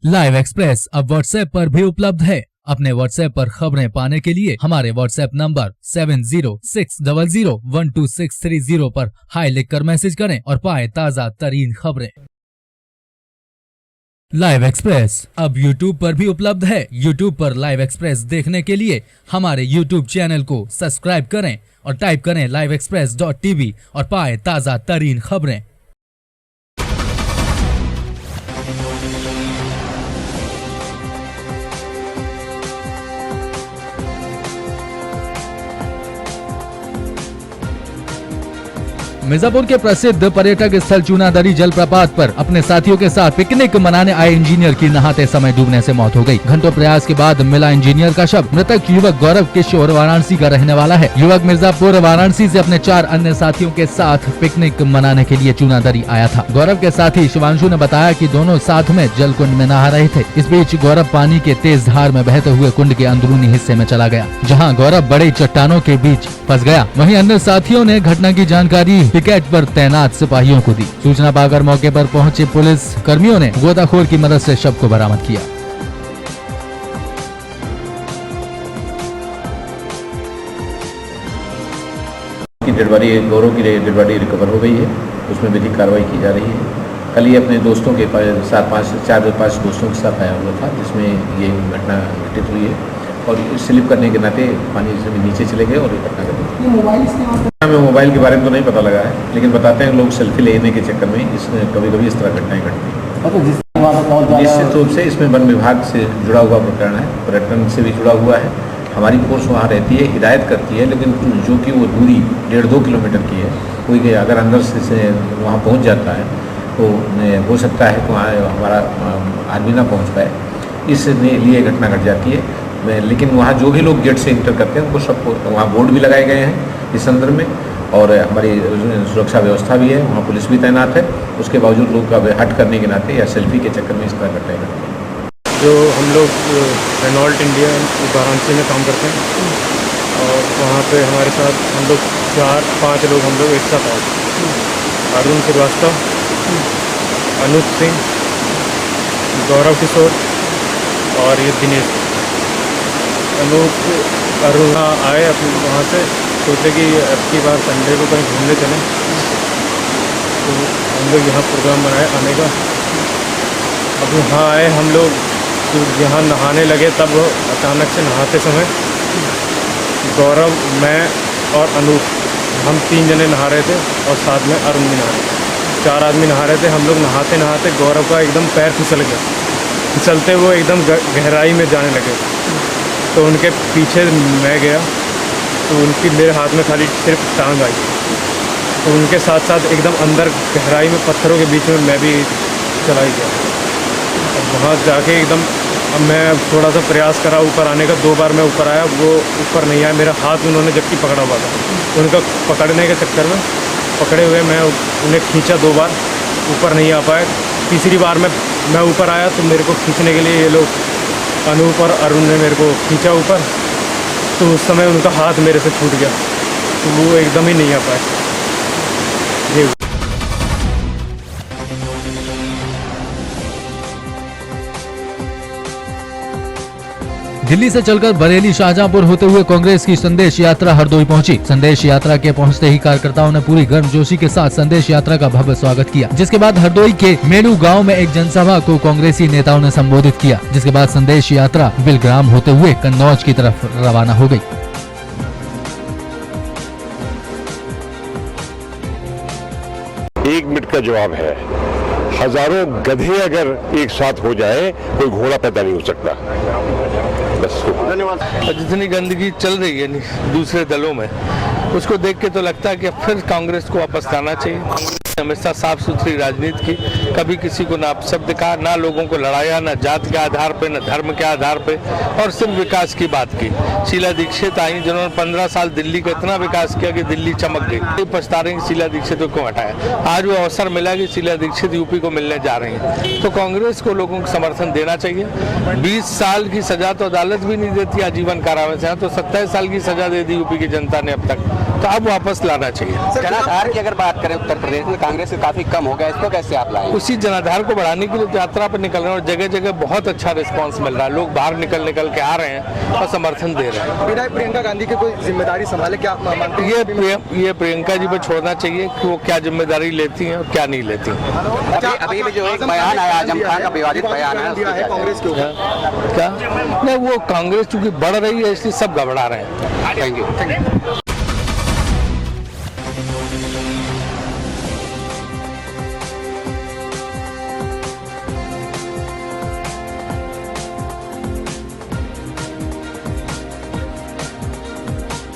Live express अब WhatsApp पर भी उपलब्ध है। अपने व्हाट्सएप पर खबरें पाने के लिए हमारे व्हाट्सएप नंबर 7060012630 पर हाई लिखकर मैसेज करें और पाएं ताज़ा तरीन खबरें। लाइव एक्सप्रेस अब यूट्यूब पर भी उपलब्ध है। यूट्यूब पर लाइव एक्सप्रेस देखने के लिए हमारे यूट्यूब चैनल को सब्सक्राइब करें और टाइप करें liveexpress.tv और पाएं ताज़ा तरीन खबरें। मिर्जापुर के प्रसिद्ध पर्यटक स्थल चूनादरी जलप्रपात पर अपने साथियों के साथ पिकनिक मनाने आए इंजीनियर की नहाते समय डूबने से मौत हो गई। घंटों प्रयास के बाद मिला इंजीनियर का शव। मृतक युवक गौरव किशोर वाराणसी का रहने वाला है। युवक मिर्जापुर वाराणसी से अपने 4 अन्य साथियों के साथ पिकनिक मनाने के लिए चूनादरी आया था। गौरव के साथी शिवांशु ने बताया कि दोनों साथ में जल कुंड में नहा रहे थे। इस बीच गौरव पानी के तेज धार में बहते हुए कुंड के अंदरूनी हिस्से में चला गया, जहाँ गौरव बड़े चट्टानों के बीच फंस गया। वहीं अन्य साथियों ने घटना की जानकारी पिकेट पर तैनात सिपाहियों को दी। सूचना पाकर मौके पर पहुंचे पुलिस कर्मियों ने गोताखोर की मदद से शव को बरामद किया। डेड बॉडी गौरव की डेड बॉडी रिकवर हो गई है, उसमें विधिक कार्रवाई की जा रही है। कल ये अपने दोस्तों के साथ 4-5 दोस्तों के साथ आया हुआ था, जिसमें ये घटना घटित हुई है और स्लिप करने के नाते पानी से नीचे चले गए और ये घटना घटित। हमें मोबाइल के बारे में तो नहीं पता लगा है, लेकिन बताते हैं लोग सेल्फी लेने के चक्कर में इसमें कभी-कभी इस तरह घटनाएं घटती हैं। निश्चित रूप से इसमें वन विभाग से जुड़ा हुआ प्रकरण है, पर्यटन से भी जुड़ा हुआ है। हमारी फोर्स वहाँ रहती है, हिदायत करती है, लेकिन जो कि वो दूरी 1.5-2 किलोमीटर की है, कोई अगर अंदर से वहाँ पहुँच जाता है तो हो सकता है कि वहाँ हमारा आदमी ना पहुँच पाए, इसलिए घटना घट जाती है। लेकिन वहाँ जो भी लोग गेट से इंटर करते हैं उनको सबको वहाँ बोर्ड भी लगाए गए हैं इस संदर्भ में, और हमारी सुरक्षा व्यवस्था भी है, वहाँ पुलिस भी तैनात है। उसके बावजूद लोग का हट करने के नाते या सेल्फी के चक्कर में इस तरह घटनाएं घटती हैं। जो हम लोग रेनॉल्ट इंडिया वाराणसी में काम करते हैं और वहाँ पे हमारे साथ हम लोग 4-5 लोग हम लोग एक साथ आए। अरुण श्रीवास्तव, अनुज सिंह, गौरव किशोर और ये दिनेश। अरुण आए अपने वहाँ से, सोचे कि अब की बार संडे को कहीं घूमने चलें, तो हम लोग यहाँ प्रोग्राम बनाए आने का। अब वहाँ आए हम लोग, तो यहाँ नहाने लगे, तब अचानक से नहाते समय गौरव, मैं और अनूप, हम 3 जने नहा रहे थे और साथ में अरुण भी नहा रहे थे। 4 आदमी नहा रहे थे। हम लोग नहाते नहाते गौरव का एकदम पैर फिसल गया, फिसलते वो एकदम गहराई में जाने लगे। तो उनके पीछे मैं गया, तो उनकी मेरे हाथ में खाली सिर्फ टांग आई, तो उनके साथ साथ एकदम अंदर गहराई में पत्थरों के बीच में मैं भी चला ही गया। अब वहाँ जाके एकदम मैं थोड़ा सा प्रयास करा ऊपर आने का, 2 बार मैं ऊपर आया, वो ऊपर नहीं आया। मेरा हाथ उन्होंने जबकि पकड़ा हुआ था, उनका पकड़ने के चक्कर में पकड़े हुए मैं उन्हें खींचा 2 बार, ऊपर नहीं आ पाए। तीसरी बार मैं ऊपर आया तो मेरे को खींचने के लिए ये लोग अनूप और अरुण ने मेरे को खींचा ऊपर, तो उस समय उनका हाथ मेरे से छूट गया, तो वो एकदम ही नहीं आ पाए। ये दिल्ली से चलकर बरेली शाहजहांपुर होते हुए कांग्रेस की संदेश यात्रा हरदोई पहुंची। संदेश यात्रा के पहुंचते ही कार्यकर्ताओं ने पूरी गर्मजोशी के साथ संदेश यात्रा का भव्य स्वागत किया, जिसके बाद हरदोई के मेनू गांव में एक जनसभा को कांग्रेसी नेताओं ने संबोधित किया, जिसके बाद संदेश यात्रा बिलग्राम होते हुए कन्नौज की तरफ रवाना हो गयी। 1 मिनट का जवाब है, हजारों गधे अगर एक साथ हो जाए कोई घोड़ा पैदा नहीं हो सकता। बस धन्यवाद। जितनी गंदगी चल रही है दूसरे दलों में, उसको देख के तो लगता है कि अब फिर कांग्रेस को वापस आना चाहिए। हमेशा साफ सुथरी राजनीति की, कभी किसी को ना शब्द कहा, ना लोगों को लड़ाया, ना जात के आधार पे, ना धर्म के आधार पे, और सिर्फ विकास की बात की। शीला दीक्षित आई, जिन्होंने 15 साल दिल्ली का इतना विकास किया कि दिल्ली चमक गई। पछता रहे हैं शीला दीक्षित को क्यों हटाया। आज वो अवसर मिला कि शीला दीक्षित यूपी को मिलने जा रही हैं, तो कांग्रेस को लोगों को समर्थन देना चाहिए। 20 साल की सजा तो अदालत भी नहीं देती, आजीवन कारावास है, तो 27 साल की सजा दे दी यूपी की जनता ने अब तक। तो अब वापस लाना चाहिए। जनाधार की अगर बात करें उत्तर प्रदेश में कांग्रेस से काफी कम हो गया, इसको कैसे आप लाएंगे? उसी जनाधार को बढ़ाने के लिए तो यात्रा पर निकल रहे हैं और जगह जगह बहुत अच्छा रिस्पांस मिल रहा है। लोग बाहर निकल के आ रहे हैं और समर्थन दे रहे हैं। विधायक प्रियंका गांधी की कोई जिम्मेदारी संभाले क्या आप मानते हैं? ये प्रियंका जी पर छोड़ना चाहिए कि वो क्या जिम्मेदारी लेती हैं और क्या नहीं लेती। अभी भी जो एक बयान आया आजम खान का विवादित बयान है कांग्रेस के ऊपर, क्या नहीं, वो कांग्रेस चूंकि बढ़ रही है इसलिए सब घबरा रहे हैं। Thank you.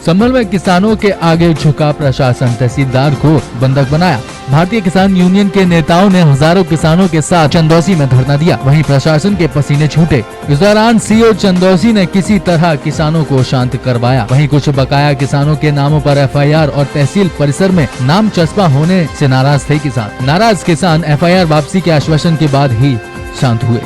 संभल में किसानों के आगे झुका प्रशासन, तहसीलदार को बंधक बनाया। भारतीय किसान यूनियन के नेताओं ने हजारों किसानों के साथ चंदौसी में धरना दिया, वहीं प्रशासन के पसीने छूटे। इस दौरान सीओ चंदौसी ने किसी तरह किसानों को शांत करवाया। वहीं कुछ बकाया किसानों के नामों पर एफआईआर और तहसील परिसर में नाम चस्पा होने से नाराज थे किसान। नाराज किसान एफआईआर वापसी के आश्वासन के बाद ही शांत हुए।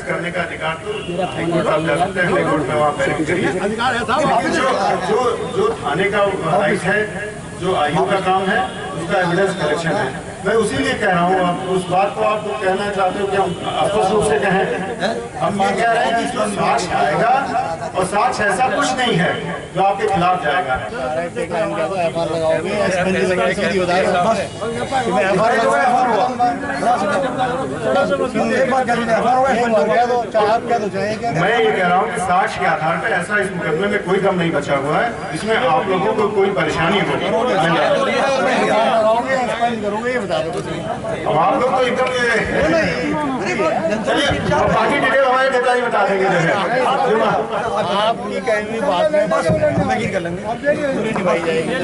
करने का अधिकार तो कोर्ट में वहाँ पे जो थाने का राइट है, जो आयु का काम है, उसका एविडेंस कलेक्शन है। मैं उसी लिए कह रहा हूँ, आप उस बात को आप कहना चाहते हो कि हम स्पष्ट रूप से कहें। हम ये कह रहे हैं कि इसमें साक्ष्य आएगा और साक्ष्य ऐसा कुछ नहीं है जो आपके खिलाफ जाएगा। मैं ये कह रहा हूँ कि साक्ष्य के आधार पर ऐसा इस मुकदमे में कोई दम नहीं बचा हुआ है जिसमें आप लोगों को कोई परेशानी हो। अब आप लोग तो एकदम चलिए बाकी डिटेल हमारे नेता जी बता देंगे। आपकी कहीं बात में बस कर लेंगे, पूरी निभाई जाएगी।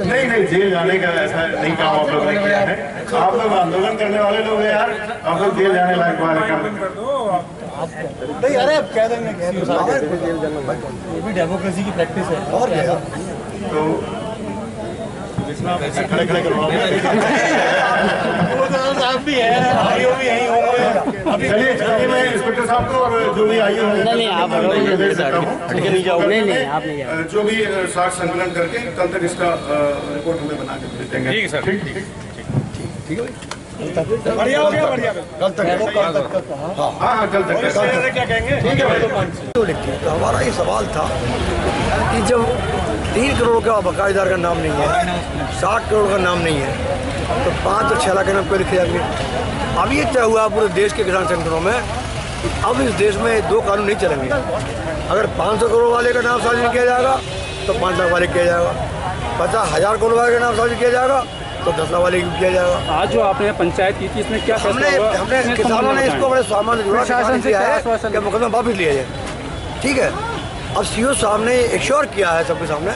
नहीं, जेल जाने का ऐसा नहीं काम आप लोगों ने किया है। आप लोग आंदोलन करने वाले लोग हैं यार, आप लोग जेल जाने लायक वाले काम नहीं। अरे अब कह देंगे, ये भी डेमोक्रेसी की प्रैक्टिस है। और क्या तो खड़े करवाओगे भी है, आईओ भी यही होंगे। चलिए मैं इंस्पेक्टर साहब को और जो भी आईओ नहीं आप नहीं जाओ, जो भी साक्ष्य संकलन करके कल तक इसका रिपोर्ट हमें बना के देंगे। ठीक है सर, ठीक है, बढ़िया हो गया, बढ़िया। कल तक हाँ कल तक क्या कहेंगे? ठीक है। तो हमारा ये सवाल था कि जब 3 करोड़ का बकायेदार का नाम नहीं है, 60 करोड़ का नाम नहीं है, तो 5 और 6 लाख के नाम क्यों लिखे जाएंगे? अब ये तय हुआ पूरे देश के किसान संगठनों में कि अब इस देश में 2 कानून नहीं चलेंगे। अगर 500 करोड़ वाले का नाम सार्वजनिक किया जाएगा तो 5 लाख वाले किया जाएगा, 50,000 करोड़ वाले का नाम सार्वजनिक किया जाएगा तो 10 लाख वाले की किया जाएगा। आज जो आपने पंचायत की थी, इसमें क्या हमने किसानों ने इसको बड़े सामान्य किया है कि मुकदमा वापस लिया जाए। ठीक है, अब सीओ साहब ने एश्योर किया है सबके सामने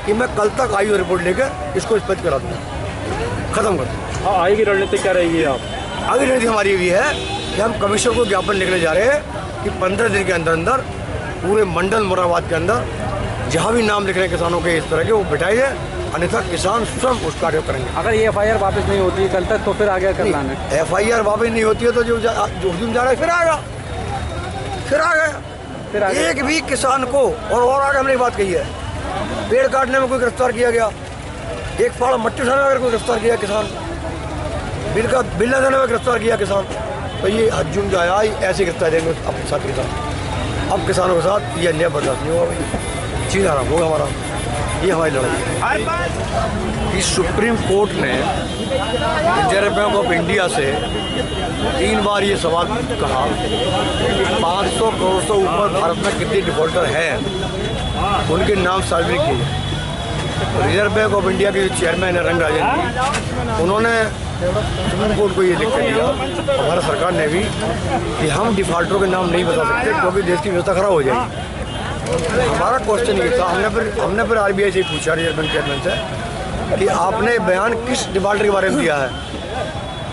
कि मैं कल तक आयु रिपोर्ट लेकर इसको स्पष्ट करा दूँगा, खत्म कर दूँ। हाँ, आगे की रणनीति क्या रहेगी? आप आगे रणनीति हमारी ये है कि हम कमिश्नर को ज्ञापन लिखने जा रहे हैं कि 15 दिन के अंदर अंदर पूरे मंडल मुरादाबाद के अंदर जहाँ भी नाम लिख रहे हैं किसानों के इस तरह के, वो बिठाए जाए, अन्यथा किसान स्वयं उस कार्य करेंगे। अगर ये एफआईआर वापस नहीं होती है कल तक, तो फिर आगे करना है। एफआईआर वापस नहीं होती है तो जो हुजूम जा रहा है फिर आएगा, फिर आगे। एक भी किसान को और आगे हमने बात कही है, पेड़ काटने में कोई गिरफ्तार किया गया, एक फाड़ मट्टी उठाने में अगर कोई गिरफ्तार किया किसान, बिल न देने में गिरफ्तार किया किसान, तो ये हजूम जो आया ऐसे गिरफ्तार देंगे अपने साथ किसान। अब किसानों के साथ ये अन्याय बर्दाश्त नहीं होगा भाई, चीज आराम होगा हमारा। ये हमारी लड़ाई है कि सुप्रीम कोर्ट ने रिजर्व बैंक ऑफ इंडिया से 3 बार ये सवाल कहा 500 करोड़ से ऊपर भारत में कितने डिफॉल्टर हैं, उनके नाम सार्वजनिक किए। रिजर्व बैंक ऑफ इंडिया के जो चेयरमैन है रंगराजन जी, उन्होंने सुप्रीम कोर्ट को ये लिख कर दिया, भारत सरकार ने भी, कि हम डिफॉल्टरों के नाम नहीं बता सकते क्योंकि देश की व्यवस्था खराब हो जाएगी। हमारा क्वेश्चन ये था, हमने फिर आरबीआई से पूछा, रिजर्व बैंक चेयरमैन से, कि आपने बयान किस डिफॉल्टर के बारे में दिया है,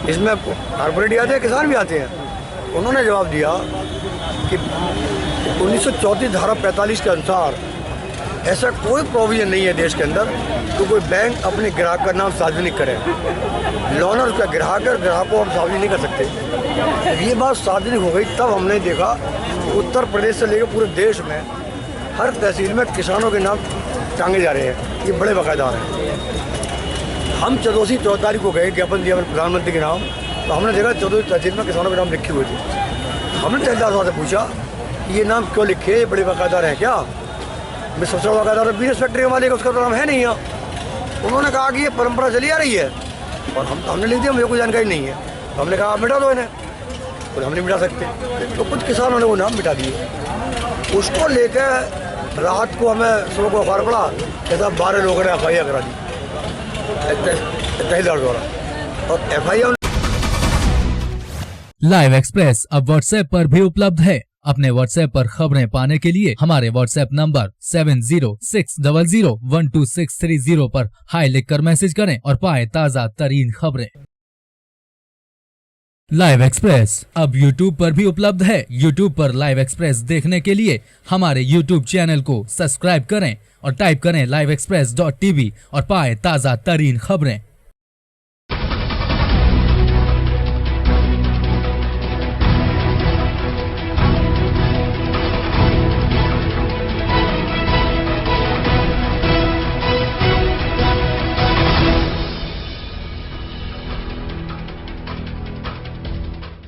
इसमें कॉर्पोरेट आते हैं, किसान भी आते हैं। उन्होंने जवाब दिया कि 1934 धारा 45 के अनुसार ऐसा कोई प्रोविजन नहीं है देश के अंदर तो कोई बैंक अपने ग्राहक का नाम सार्वजनिक करे। लोनर उसका ग्राहक है, ग्राहक को हम सार्वजनिक नहीं कर सकते। ये बात सार्वजनिक हो गई तब हमने देखा उत्तर प्रदेश से लेकर पूरे देश में हर तहसील में किसानों के नाम टांगे जा रहे हैं। ये बड़े बाकायदार हैं। हम 14 तारीख को गए ज्ञापन दिया प्रधानमंत्री के नाम, तो हमने देखा 14 तहसील में किसानों के नाम लिखे हुए थे। हमने तहसीलदार साहब से पूछा ये नाम क्यों लिखे, ये बड़े बाकायदार हैं क्या? मैं सबसे बड़ा बाकायदार बिजनेस फैक्ट्री वाले का उसका तो नाम है नहीं है। उन्होंने कहा कि ये परंपरा चली आ रही है और हमने लिख दिया, मुझे कोई जानकारी नहीं है। तो हमने कहा आप मिटा दो इन्हें, तो हम नहीं मिटा सकते। तो कुछ किसानों ने वो नाम मिटा दिए। उसको लेकर रात को हमें सुबह को अखबार पड़ा कहता 12 लोगों ने FIR करा दी तहसीलदार द्वारा और FIR। लाइव एक्सप्रेस अब व्हाट्सएप पर भी उपलब्ध है। अपने व्हाट्सएप पर खबरें पाने के लिए हमारे व्हाट्सएप नंबर 7060012630 पर हाई लिखकर मैसेज करें और पाएं ताज़ा तरीन खबरें। लाइव एक्सप्रेस अब YouTube पर भी उपलब्ध है। YouTube पर लाइव एक्सप्रेस देखने के लिए हमारे YouTube चैनल को सब्सक्राइब करें और टाइप करें liveexpress.tv और पाएं ताज़ा तरीन खबरें।